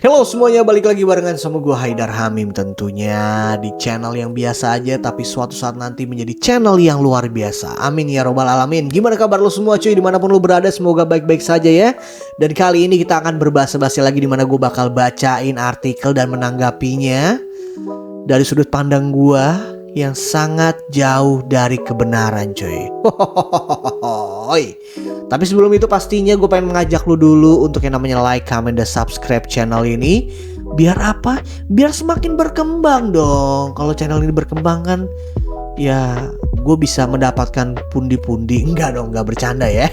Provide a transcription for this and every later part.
Halo semuanya, balik lagi barengan sama gue Haidar Hamim tentunya di channel yang biasa aja tapi suatu saat nanti menjadi channel yang luar biasa. Amin ya robbal alamin. Gimana kabar lo semua cuy, dimanapun lo berada, semoga baik-baik saja ya. Dan kali ini kita akan berbahas-bahas lagi, dimana gue bakal bacain artikel dan menanggapinya dari sudut pandang gue yang sangat jauh dari kebenaran cuy. Tapi sebelum itu pastinya gue pengen mengajak lu dulu untuk yang namanya like, comment, dan subscribe channel ini. Biar apa? Biar semakin berkembang dong. Kalau channel ini berkembang kan ya gue bisa mendapatkan pundi-pundi. Enggak dong, enggak bercanda ya.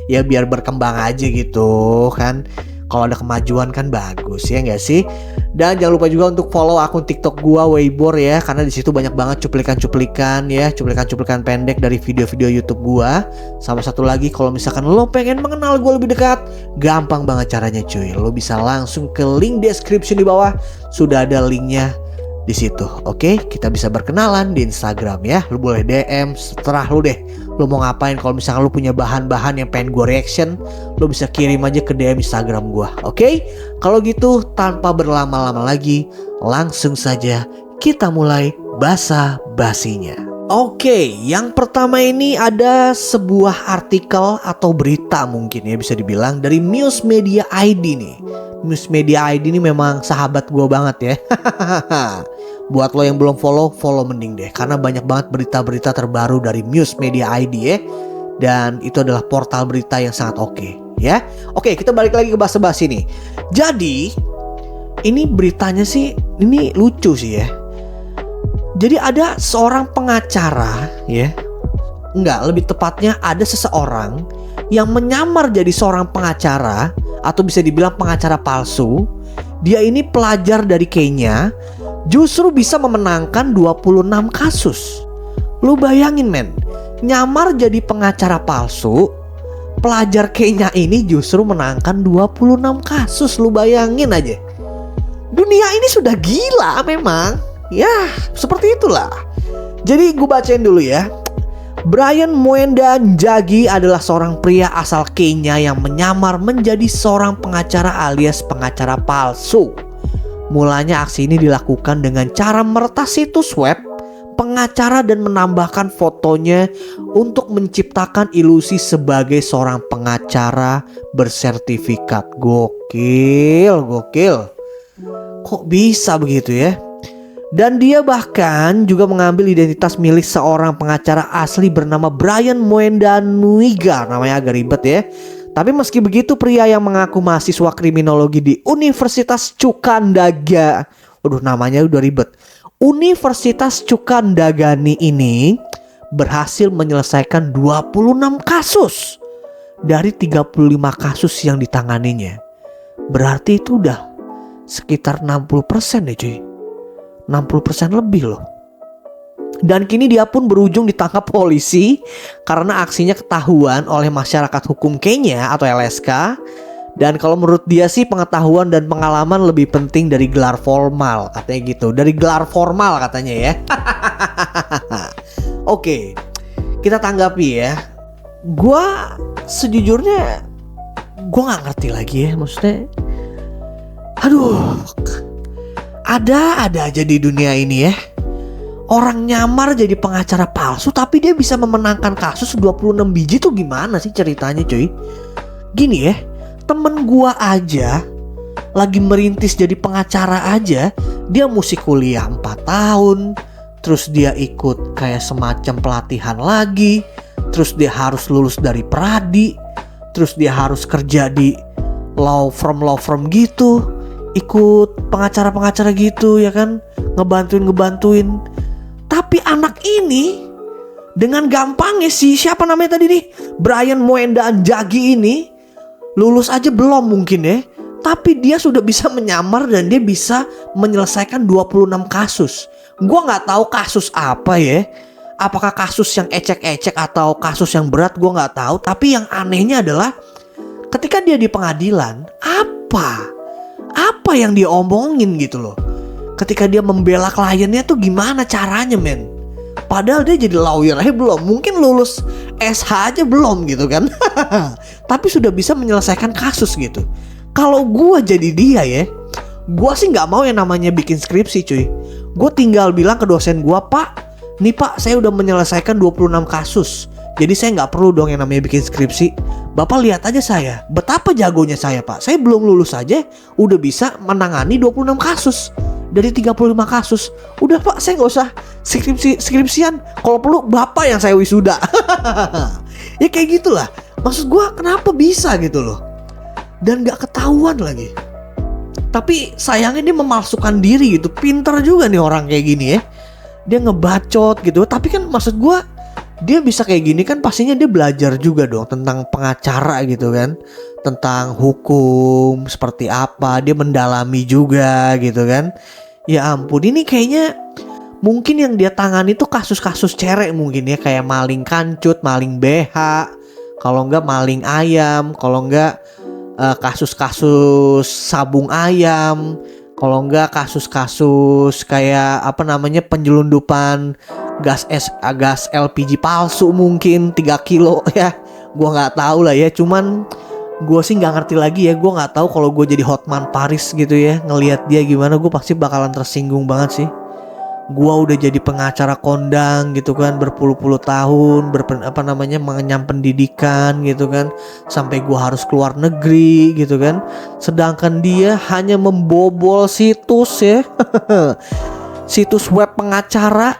Ya biar berkembang aja gitu kan. Kalau ada kemajuan kan bagus ya nggak sih? Dan jangan lupa juga untuk follow akun TikTok gua Weibo ya, karena di situ banyak banget cuplikan-cuplikan ya, cuplikan-cuplikan pendek dari video-video YouTube gua. Sama satu lagi, kalau misalkan lo pengen mengenal gua lebih dekat, gampang banget caranya cuy. Lo bisa langsung ke link description di bawah, sudah ada linknya di situ. Oke, kita bisa berkenalan di Instagram ya. Lo boleh DM, seterah lo deh. Lo mau ngapain? Kalau misalkan lo punya bahan-bahan yang pengen gue reaction, lo bisa kirim aja ke DM Instagram gue. Oke? Kalau gitu tanpa berlama-lama lagi, langsung saja kita mulai basa-basinya. Oke, yang pertama ini ada sebuah artikel atau berita mungkin ya bisa dibilang dari Muse Media ID nih. Muse Media ID ini memang sahabat gue banget ya. Buat lo yang belum follow mending deh, karena banyak banget berita-berita terbaru dari Muse Media ID ya. Dan itu adalah portal berita yang sangat oke ya. Oke, kita balik lagi ke basa-basi nih. Jadi ini beritanya sih ini lucu sih ya. Jadi ada seorang pengacara ya. Enggak, lebih tepatnya ada seseorang yang menyamar jadi seorang pengacara atau bisa dibilang pengacara palsu. Dia ini pelajar dari Kenya, justru bisa memenangkan 26 kasus. Lu bayangin men, nyamar jadi pengacara palsu, pelajar Kenya ini justru menangkan 26 kasus. Lu bayangin aja. Dunia ini sudah gila memang. Ya, seperti itulah. Jadi gue bacain dulu ya. Brian Mwenda Njagi adalah seorang pria asal Kenya yang menyamar menjadi seorang pengacara alias pengacara palsu. Mulanya aksi ini dilakukan dengan cara meretas situs web pengacara dan menambahkan fotonya untuk menciptakan ilusi sebagai seorang pengacara bersertifikat. Gokil. Kok bisa begitu ya? Dan dia bahkan juga mengambil identitas milik seorang pengacara asli bernama Brian Mwenda Nuiga. Namanya agak ribet ya. Tapi meski begitu, pria yang mengaku mahasiswa kriminologi di Universitas Cukandaga, waduh namanya udah ribet, Universitas Cukandagani ini berhasil menyelesaikan 26 kasus dari 35 kasus yang ditanganinya. Berarti itu udah sekitar 60% deh cuy. 60% lebih loh. Dan kini dia pun berujung ditangkap polisi karena aksinya ketahuan oleh masyarakat hukum Kenya atau LSK. Dan kalau menurut dia sih pengetahuan dan pengalaman lebih penting dari gelar formal, katanya gitu. Dari gelar formal katanya ya. Oke, kita tanggapi ya. Gua sejujurnya gak ngerti lagi ya, maksudnya. Aduh, ada aja di dunia ini ya. Orang nyamar jadi pengacara palsu tapi dia bisa memenangkan kasus 26 biji tuh gimana sih ceritanya cuy? Gini ya, temen gua aja lagi merintis jadi pengacara aja, dia mesti kuliah 4 tahun, terus dia ikut kayak semacam pelatihan lagi, terus dia harus lulus dari Pradi, terus dia harus kerja di law firm gitu, ikut pengacara-pengacara gitu ya kan, ngebantuin. Tapi anak ini dengan gampangnya siapa namanya tadi nih, Brian Mwenda Njagi ini lulus aja belum mungkin ya, tapi dia sudah bisa menyamar dan dia bisa menyelesaikan 26 kasus. Gua nggak tahu kasus apa ya, apakah kasus yang ecek-ecek atau kasus yang berat, gua nggak tahu. Tapi yang anehnya adalah ketika dia di pengadilan, apa yang dia omongin gitu loh. Ketika dia membela kliennya tuh gimana caranya men. Padahal dia jadi lawyer aja belum, mungkin lulus SH aja belum gitu kan. Tapi sudah bisa menyelesaikan kasus gitu. Kalau gue jadi dia ya, gue sih nggak mau yang namanya bikin skripsi cuy. Gue tinggal bilang ke dosen gue, Pak, nih Pak, saya udah menyelesaikan 26 kasus. Jadi saya nggak perlu dong yang namanya bikin skripsi. Bapak lihat aja saya, betapa jagonya saya Pak. Saya belum lulus aja udah bisa menangani 26 kasus dari 35 kasus. Udah Pak, saya nggak usah skripsian. Kalau perlu Bapak yang saya wisuda. Ya kayak gitulah. Maksud gue kenapa bisa gitu loh. Dan gak ketahuan lagi. Tapi sayangnya dia memalsukan diri gitu. Pinter juga nih orang kayak gini ya. Dia ngebacot gitu. Tapi kan maksud gue, dia bisa kayak gini kan pastinya dia belajar juga dong tentang pengacara gitu kan, tentang hukum seperti apa, dia mendalami juga gitu kan. Ya ampun, ini kayaknya mungkin yang dia tangani tuh kasus-kasus cerek mungkin ya, kayak maling kancut, maling BH, kalau enggak maling ayam, kalau enggak kasus-kasus sabung ayam, kalau enggak kasus-kasus kayak apa namanya penyelundupan gas LPG palsu mungkin 3 kilo ya. Gua nggak tahu lah ya, cuman gue sih nggak ngerti lagi ya. Gue nggak tahu kalau gue jadi Hotman Paris gitu ya, ngelihat dia gimana, gue pasti bakalan tersinggung banget sih. Gue udah jadi pengacara kondang gitu kan, berpuluh-puluh tahun mengenyam pendidikan gitu kan, sampai gue harus keluar negeri gitu kan. Sedangkan dia hanya membobol situs ya. Situs web pengacara.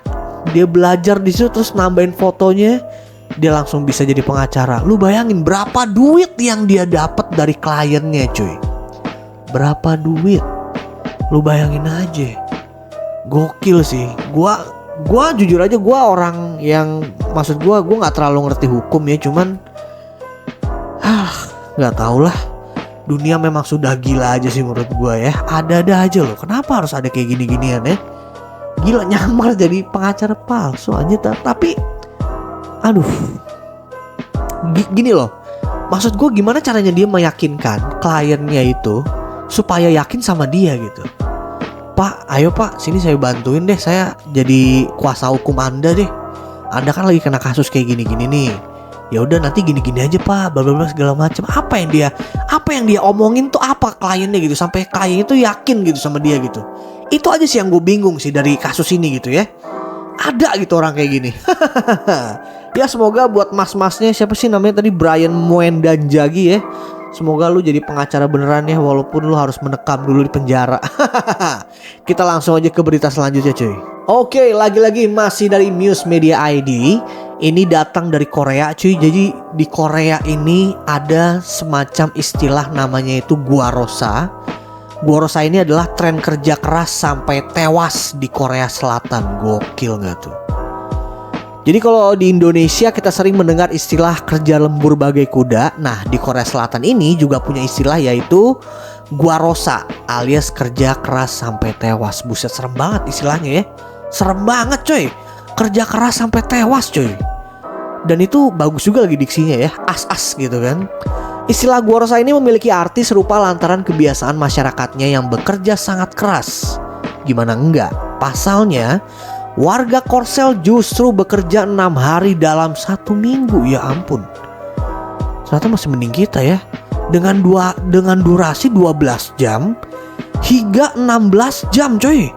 Dia belajar di situ terus nambahin fotonya, dia langsung bisa jadi pengacara. Lu bayangin berapa duit yang dia dapat dari kliennya cuy. Berapa duit? Lu bayangin aja. Gokil sih. Gua jujur aja, gua orang yang maksud gua nggak terlalu ngerti hukum ya, cuman nggak tahu lah. Dunia memang sudah gila aja sih menurut gua ya. Ada-ada aja loh. Kenapa harus ada kayak gini-ginian ya? Gila, nyamar jadi pengacara palsu aja. Tapi aduh, gini loh. Maksud gue gimana caranya dia meyakinkan kliennya itu supaya yakin sama dia gitu. Pak, ayo Pak, sini saya bantuin deh, saya jadi kuasa hukum Anda deh. Anda kan lagi kena kasus kayak gini-gini nih. Ya udah nanti gini-gini aja Pak, bla bla bla segala macam. Apa yang dia omongin tuh apa kliennya gitu, sampai kliennya tuh yakin gitu sama dia gitu. Itu aja sih yang gue bingung sih dari kasus ini gitu ya. Ada gitu orang kayak gini. Ya semoga buat mas-masnya, siapa sih namanya tadi, Brian Muendanjagi ya, semoga lu jadi pengacara beneran ya, walaupun lu harus menekam dulu di penjara. Kita langsung aja ke berita selanjutnya cuy. Oke, lagi-lagi masih dari News Media ID. Ini datang dari Korea cuy. Jadi di Korea ini ada semacam istilah namanya itu guarosa. Guarosa ini adalah tren kerja keras sampai tewas di Korea Selatan. Gokil gak tuh? Jadi kalau di Indonesia kita sering mendengar istilah kerja lembur bagai kuda. Nah di Korea Selatan ini juga punya istilah yaitu guarosa alias kerja keras sampai tewas. Buset, serem banget istilahnya ya. Serem banget coy. Kerja keras sampai tewas coy. Dan itu bagus juga lagi diksinya ya. As-as gitu kan. Istilah guarosa ini memiliki arti serupa lantaran kebiasaan masyarakatnya yang bekerja sangat keras. Gimana enggak? Pasalnya warga Korsel justru bekerja 6 hari dalam 1 minggu. Ya ampun. Ternyata masih mending kita ya. Dengan durasi 12 jam hingga 16 jam coy.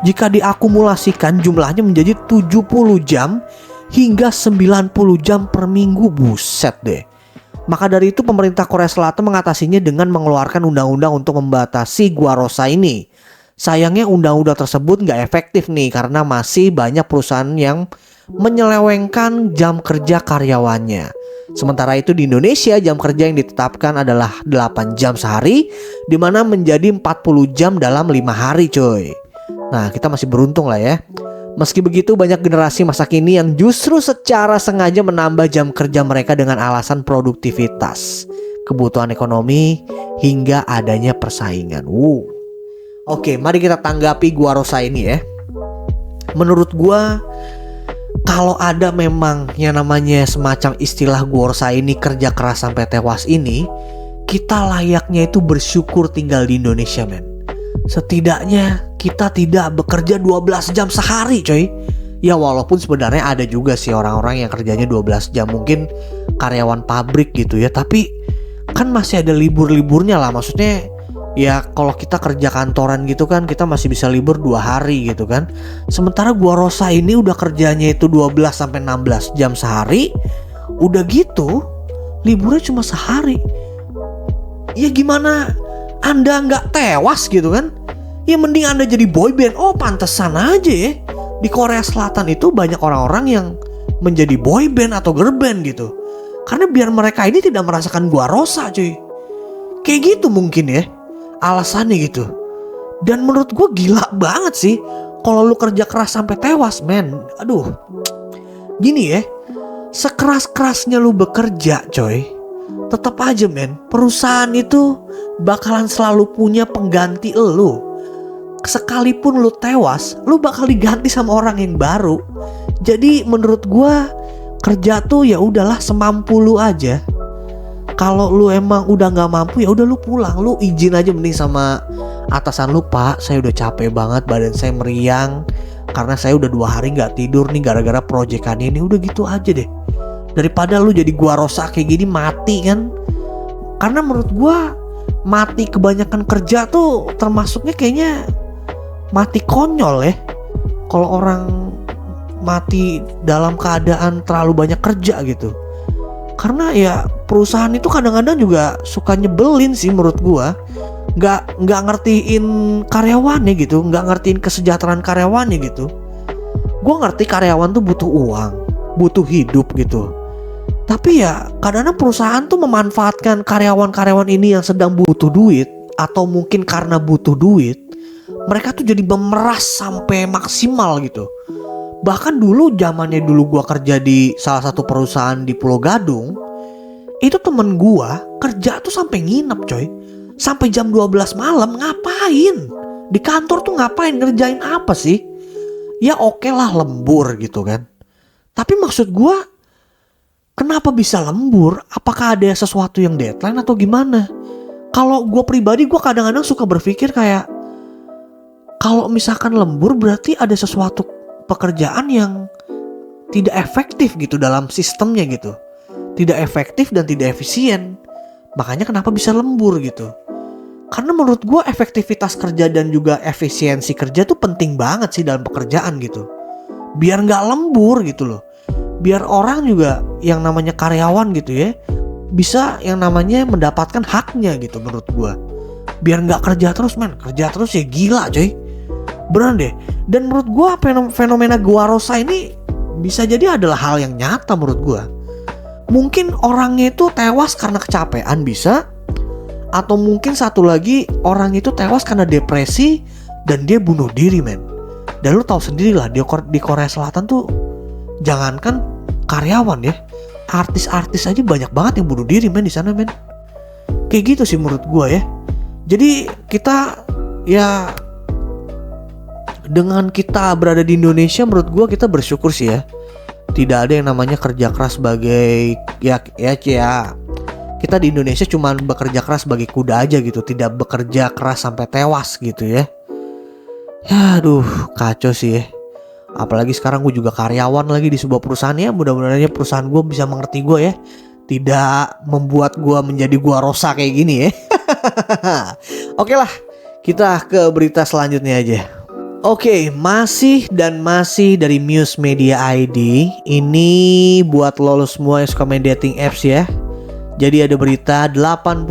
Jika diakumulasikan jumlahnya menjadi 70 jam hingga 90 jam per minggu. Buset deh. Maka dari itu pemerintah Korea Selatan mengatasinya dengan mengeluarkan undang-undang untuk membatasi guarosa ini. Sayangnya undang-undang tersebut nggak efektif nih karena masih banyak perusahaan yang menyelewengkan jam kerja karyawannya. Sementara itu di Indonesia jam kerja yang ditetapkan adalah 8 jam sehari, dimana menjadi 40 jam dalam 5 hari coy. Nah kita masih beruntung lah ya. Meski begitu banyak generasi masa kini yang justru secara sengaja menambah jam kerja mereka dengan alasan produktivitas, kebutuhan ekonomi, hingga adanya persaingan. Oke, mari kita tanggapi guarosa ini ya. Menurut gua, kalau ada memang yang namanya semacam istilah guarosa ini, kerja keras sampai tewas ini, kita layaknya itu bersyukur tinggal di Indonesia men. Setidaknya kita tidak bekerja 12 jam sehari coy. Ya walaupun sebenarnya ada juga sih orang-orang yang kerjanya 12 jam, mungkin karyawan pabrik gitu ya. Tapi kan masih ada libur-liburnya lah. Maksudnya ya kalau kita kerja kantoran gitu kan kita masih bisa libur 2 hari gitu kan. Sementara gua Rosa ini udah kerjanya itu 12 sampai 16 jam sehari. Udah gitu liburnya cuma sehari. Ya gimana Anda nggak tewas gitu kan? Ya mending Anda jadi boyband. Oh pantesan aja ya di Korea Selatan itu banyak orang-orang yang menjadi boyband atau girlband gitu. Karena biar mereka ini tidak merasakan gua Rosa cuy. Kayak gitu mungkin ya alasannya gitu. Dan menurut gue gila banget sih kalau lu kerja keras sampai tewas men. Aduh. Gini ya, sekeras-kerasnya lu bekerja coy, tetap aja men, perusahaan itu bakalan selalu punya pengganti lu. Sekalipun lu tewas, lu bakal diganti sama orang yang baru. Jadi menurut gue kerja tuh ya udahlah semampu lu aja. Kalau lu emang udah nggak mampu ya udah lu pulang, lu izin aja mending sama atasan lu, Pak, saya udah capek banget, badan saya meriang karena saya udah 2 hari nggak tidur nih gara-gara proyekan ini. Udah gitu aja deh, daripada lu jadi gua Rosa kayak gini mati kan. Karena menurut gua mati kebanyakan kerja tuh termasuknya kayaknya mati konyol ya. Kalau orang mati dalam keadaan terlalu banyak kerja gitu. Karena ya perusahaan itu kadang-kadang juga suka nyebelin sih menurut gua. Nggak ngertiin karyawannya gitu, nggak ngertiin kesejahteraan karyawannya gitu. Gua ngerti karyawan tuh butuh uang, butuh hidup gitu. Tapi ya kadang-kadang perusahaan tuh memanfaatkan karyawan-karyawan ini yang sedang butuh duit, atau mungkin karena butuh duit, mereka tuh jadi memeras sampai maksimal gitu. Bahkan dulu zamannya dulu gua kerja di salah satu perusahaan di Pulau Gadung, itu temen gua kerja tuh sampai nginep coy. Sampai jam 12 malam ngapain? Di kantor tuh ngapain, ngerjain apa sih? Ya oke lah lembur gitu kan. Tapi maksud gua kenapa bisa lembur? Apakah ada sesuatu yang deadline atau gimana? Kalau gua pribadi gua kadang-kadang suka berpikir kayak kalau misalkan lembur berarti ada sesuatu pekerjaan yang tidak efektif gitu dalam sistemnya gitu. Tidak efektif dan tidak efisien. Makanya kenapa bisa lembur gitu. Karena menurut gue efektivitas kerja dan juga efisiensi kerja tuh penting banget sih dalam pekerjaan gitu. Biar gak lembur gitu loh. Biar orang juga yang namanya karyawan gitu ya bisa yang namanya mendapatkan haknya gitu menurut gue. Biar gak kerja terus men. Kerja terus ya gila coy. Beneran deh. Dan menurut gue fenomena gua Rosa ini bisa jadi adalah hal yang nyata menurut gue. Mungkin orangnya itu tewas karena kecapean bisa. Atau mungkin satu lagi orang itu tewas karena depresi dan dia bunuh diri men. Dan lu tahu sendiri lah di Korea Selatan tuh jangankan karyawan ya, artis-artis aja banyak banget yang bunuh diri men di sana men. Kayak gitu sih menurut gue ya. Jadi kita ya dengan kita berada di Indonesia menurut gue kita bersyukur sih ya. Tidak ada yang namanya kerja keras sebagai ya kita di Indonesia cuma bekerja keras sebagai kuda aja gitu, tidak bekerja keras sampai tewas gitu ya. Ya aduh kacau sih ya. Apalagi sekarang gue juga karyawan lagi di sebuah perusahaan ya. Mudah-mudahan perusahaan gue bisa mengerti gue ya, tidak membuat gue menjadi gua Rosa kayak gini ya. Oke lah, kita ke berita selanjutnya aja. Oke, masih dari Muse Media ID. Ini buat lo semua yang suka main dating apps ya. Jadi ada berita 80%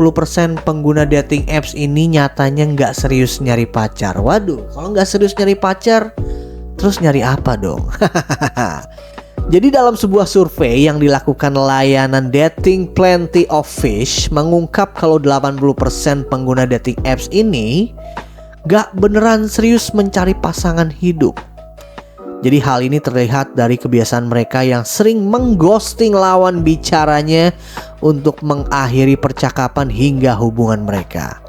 pengguna dating apps ini nyatanya nggak serius nyari pacar. Waduh, kalau nggak serius nyari pacar, terus nyari apa dong? Jadi dalam sebuah survei yang dilakukan layanan dating Plenty of Fish mengungkap kalau 80% pengguna dating apps ini gak beneran serius mencari pasangan hidup. Jadi hal ini terlihat dari kebiasaan mereka yang sering mengghosting lawan bicaranya untuk mengakhiri percakapan hingga hubungan mereka.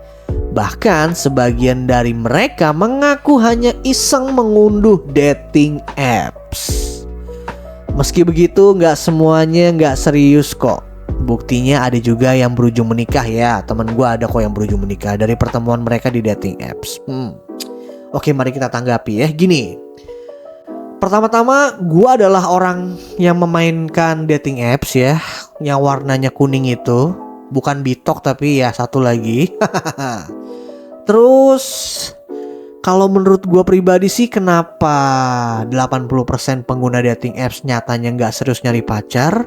Bahkan sebagian dari mereka mengaku hanya iseng mengunduh dating apps. Meski begitu gak semuanya gak serius kok. Buktinya ada juga yang berujung menikah ya. Temen gue ada kok yang berujung menikah dari pertemuan mereka di dating apps. Oke, mari kita tanggapi ya. Gini, pertama-tama gue adalah orang yang memainkan dating apps ya, yang warnanya kuning itu. Bukan Bitok tapi ya satu lagi. Terus kalau menurut gue pribadi sih, kenapa 80% pengguna dating apps nyatanya nggak serius nyari pacar?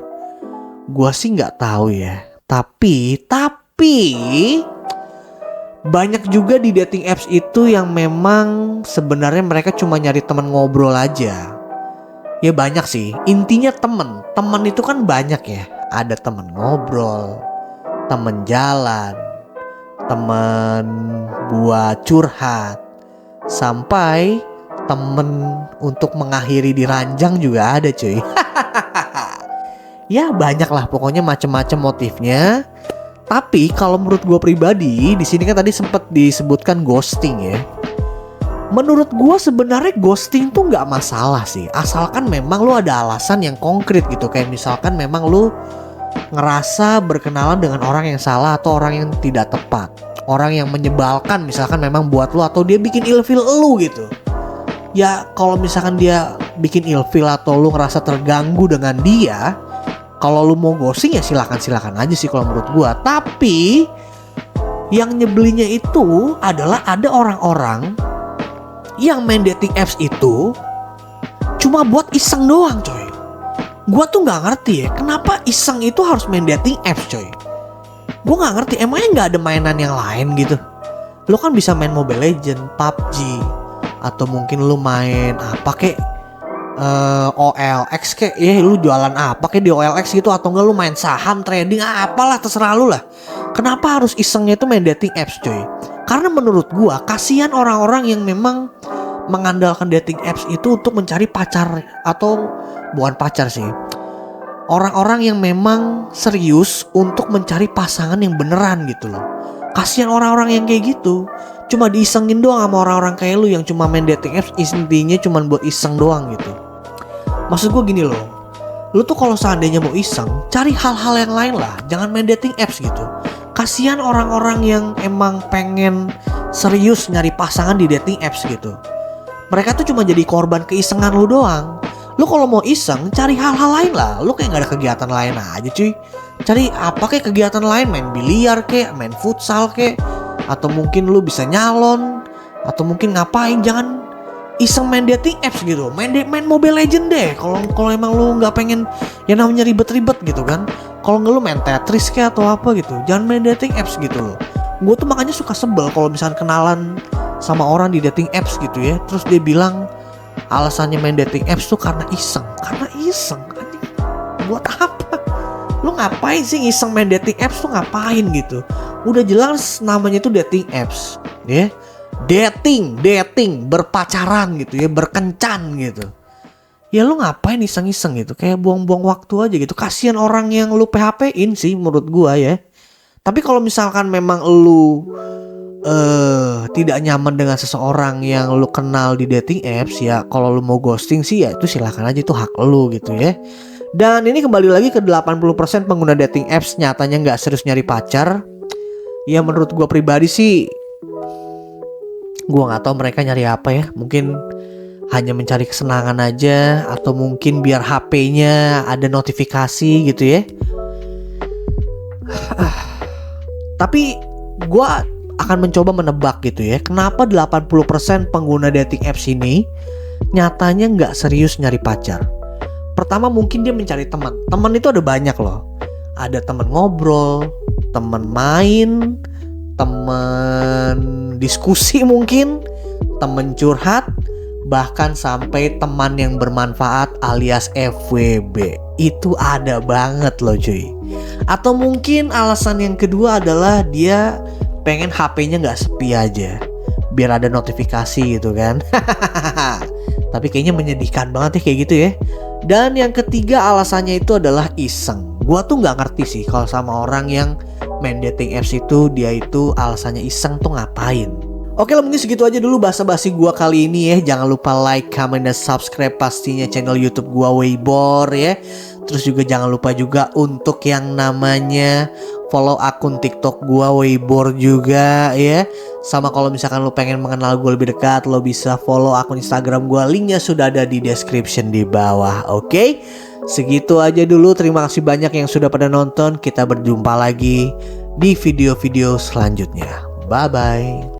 Gue sih nggak tahu ya. Tapi banyak juga di dating apps itu yang memang sebenarnya mereka cuma nyari teman ngobrol aja. Ya banyak sih. Intinya temen itu kan banyak ya. Ada teman ngobrol, temen jalan, temen buat curhat, sampai temen untuk mengakhiri di ranjang juga ada cuy. Ya banyak lah pokoknya macem-macem motifnya. Tapi kalau menurut gue pribadi, di sini kan tadi sempat disebutkan ghosting ya. Menurut gue sebenarnya ghosting tuh nggak masalah sih, asalkan memang lu ada alasan yang konkret gitu. Kayak misalkan memang lu ngerasa berkenalan dengan orang yang salah atau orang yang tidak tepat, orang yang menyebalkan misalkan memang buat lu, atau dia bikin ilfil lu gitu. Ya kalau misalkan dia bikin ilfil atau lu ngerasa terganggu dengan dia, kalau lu mau ghosting ya silakan aja sih kalau menurut gua. Tapi yang nyebelinnya itu adalah ada orang-orang yang main dating apps itu cuma buat iseng doang coy. Gua tuh nggak ngerti ya, kenapa iseng itu harus main dating apps coy. Gua nggak ngerti, emangnya nggak ada mainan yang lain gitu? Lu kan bisa main Mobile Legends, PUBG, atau mungkin lu main apa kek, OLX kek, ya lu jualan apa kek di OLX gitu, atau enggak lu main saham, trading, apalah terserah lu lah. Kenapa harus isengnya itu main dating apps coy? Karena menurut gua kasihan orang-orang yang memang mengandalkan dating apps itu untuk mencari pacar, atau bukan pacar sih, orang-orang yang memang serius untuk mencari pasangan yang beneran gitu loh. Kasihan orang-orang yang kayak gitu, cuma diisengin doang sama orang-orang kayak lu yang cuma main dating apps, intinya cuma buat iseng doang gitu. Maksud gue gini loh, lu tuh kalau seandainya mau iseng, cari hal-hal yang lain lah, jangan main dating apps gitu. Kasihan orang-orang yang emang pengen serius nyari pasangan di dating apps gitu. Mereka tuh cuma jadi korban keisengan lu doang. Lu kalau mau iseng, cari hal-hal lain lah. Lu kayak gak ada kegiatan lain aja cuy. Cari apa kayak kegiatan lain, main biliar kayak, main futsal kayak, atau mungkin lu bisa nyalon, atau mungkin ngapain. Jangan iseng main dating apps gitu. Main Mobile Legends deh. Kalau emang lu nggak pengen yang namanya ribet-ribet gitu kan. Kalau nggak lu main Tetris kayak atau apa gitu. Jangan main dating apps gitu loh. Gue tuh makanya suka sebel kalau misalnya kenalan sama orang di dating apps gitu ya, terus dia bilang alasannya main dating apps tuh karena iseng. Karena iseng, anjing. Buat apa? Lu ngapain sih iseng main dating apps tuh, ngapain gitu? Udah jelas namanya tuh dating apps, ya. Dating, berpacaran gitu ya, berkencan gitu. Ya lu ngapain iseng-iseng gitu, kayak buang-buang waktu aja gitu. Kasian orang yang lu PHP-in sih menurut gua ya. Tapi kalau misalkan memang lu tidak nyaman dengan seseorang yang lu kenal di dating apps, ya kalau lu mau ghosting sih ya itu silakan aja, itu hak lu gitu ya. Dan ini kembali lagi ke 80% pengguna dating apps nyatanya nggak serius nyari pacar. Ya menurut gua pribadi sih, gua nggak tahu mereka nyari apa ya. Mungkin hanya mencari kesenangan aja, atau mungkin biar HP-nya ada notifikasi gitu ya. Tapi gua akan mencoba menebak gitu ya, kenapa 80% pengguna dating apps ini nyatanya nggak serius nyari pacar. Pertama mungkin dia mencari teman. Teman itu ada banyak loh. Ada teman ngobrol, teman main, teman diskusi mungkin, teman curhat, bahkan sampai teman yang bermanfaat alias FWB. Itu ada banget loh cuy. Atau mungkin alasan yang kedua adalah dia pengen HP-nya gak sepi aja, biar ada notifikasi gitu kan. Tapi kayaknya menyedihkan banget ya kayak gitu ya. Dan yang ketiga alasannya itu adalah iseng. Gua tuh gak ngerti sih kalau sama orang yang main dating apps itu, dia itu alasannya iseng tuh ngapain. Oke lah, mungkin segitu aja dulu basa-basi gua kali ini ya. Jangan lupa like, comment, dan subscribe pastinya channel YouTube gua Weibor ya. Terus juga jangan lupa juga untuk yang namanya follow akun TikTok gua Weibor juga ya. Sama kalau misalkan lo pengen mengenal gue lebih dekat, lo bisa follow akun Instagram gua, linknya sudah ada di description di bawah. Oke? Segitu aja dulu, terima kasih banyak yang sudah pada nonton. Kita berjumpa lagi di video-video selanjutnya. Bye-bye.